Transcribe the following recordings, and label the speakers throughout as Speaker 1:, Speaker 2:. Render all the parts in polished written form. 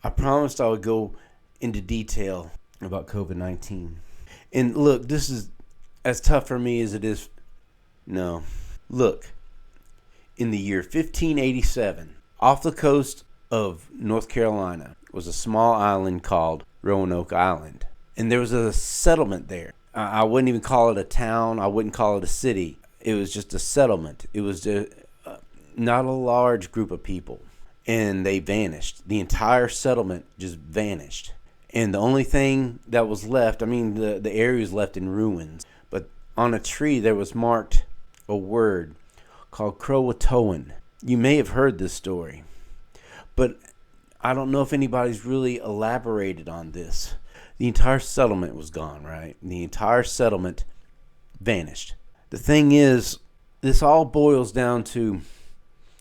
Speaker 1: I promised I would go into detail about COVID-19. And look, this is as tough for me as it is. No. Look, in the year 1587, off the coast of North Carolina was a small island called Roanoke Island. And there was a settlement there. I wouldn't even call it a town. I wouldn't call it a city. It was just a settlement. It was just, not a large group of people. And they vanished. The entire settlement just vanished. And the only thing that was left, the area was left in ruins. But on a tree there was marked a word called Croatoan. You may have heard this story, but I don't know if anybody's really elaborated on this. The entire settlement was gone, right? The entire settlement vanished. The thing is, this all boils down to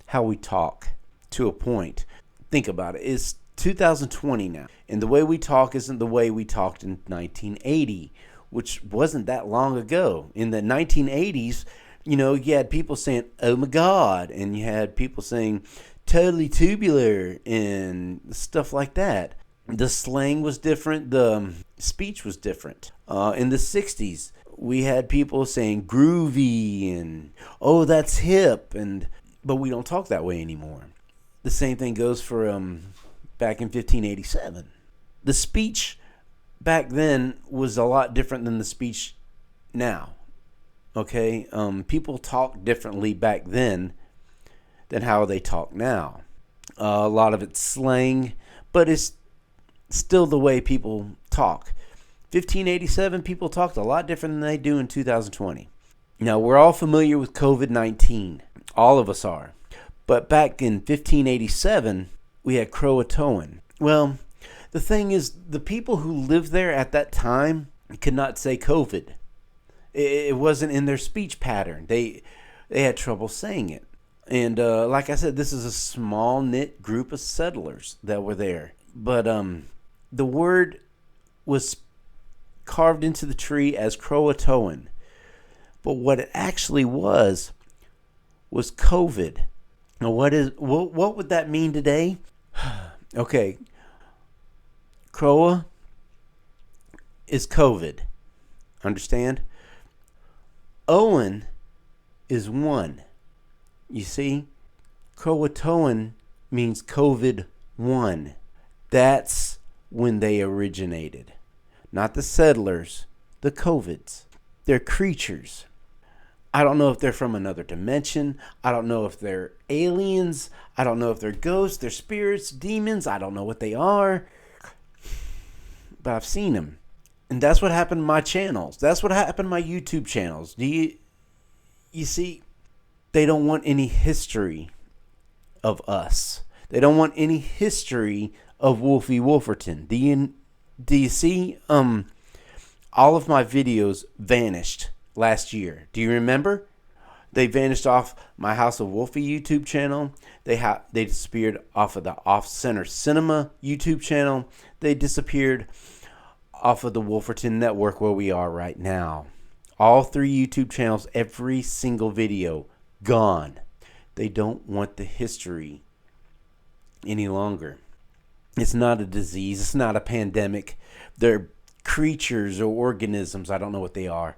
Speaker 1: how we talk to a point. Think about it. It's 2020 now, and the way we talk isn't the way we talked in 1980, which wasn't that long ago. In the 1980s, you had people saying, oh my God, and you had people saying, totally tubular, and stuff like that. The slang was different. The speech was different. In the 60s, we had people saying groovy and, oh, that's hip, but we don't talk that way anymore. The same thing goes for back in 1587. The speech back then was a lot different than the speech now. Okay? People talked differently back then than how they talk now. A lot of it's slang, but it's still the way people talk. 1587, people talked a lot different than they do in 2020. Now, we're all familiar with COVID-19. All of us are. But back in 1587, we had Croatoan. Well, the thing is, the people who lived there at that time could not say COVID. It wasn't in their speech pattern. They had trouble saying it. And like I said, this is a small knit group of settlers that were there. But the word was carved into the tree as Croatoan. But what it actually was COVID. Now, what would that mean today? Okay, Croa is COVID. Understand? Owen is one. You see? Croatoan means COVID-1. That's when they originated. Not the settlers, the COVIDs. They're creatures. I don't know if they're from another dimension. I don't know if they're aliens. I don't know if they're ghosts, they're spirits, demons. I don't know what they are. But I've seen them. And that's what happened to my channels. That's what happened to my YouTube channels. You see, they don't want any history of us. They don't want any history of Wolfie Wolferton. Do you see? All of my videos vanished last year. Do you remember? They vanished off my House of Wolfie YouTube channel. They disappeared off of the Off Center Cinema YouTube channel. They disappeared off of the Wolferton Network where we are right now. All 3 YouTube channels, every single video, gone. They don't want the history any longer. It's not a disease. It's not a pandemic. They're creatures or organisms. I don't know what they are.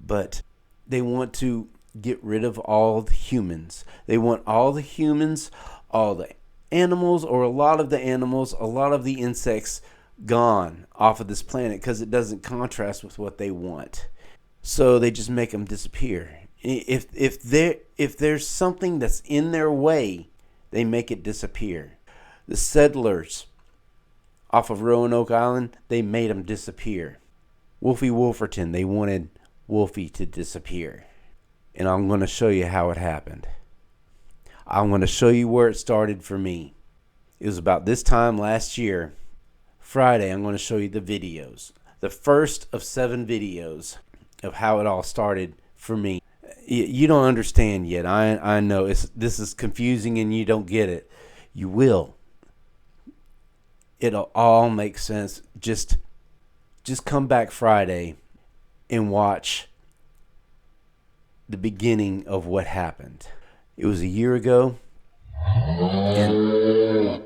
Speaker 1: But they want to get rid of all the humans. They want all the humans, all the animals, or a lot of the animals, a lot of the insects gone off of this planet because it doesn't contrast with what they want. So they just make them disappear. If there's something that's in their way, they make it disappear. The settlers off of Roanoke Island, they made them disappear. Wolfie Wolferton, they wanted Wolfie to disappear. And I'm going to show you how it happened. I'm going to show you where it started for me. It was about this time last year. Friday, I'm going to show you the videos. The first of 7 videos of how it all started for me. You don't understand yet. I know this is confusing and you don't get it. You will. It'll all make sense. Just come back Friday and watch the beginning of what happened. It was a year ago, and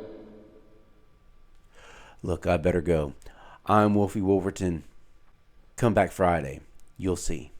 Speaker 1: Look, I better go. I'm Wolfie Wolferton. Come back Friday. You'll see.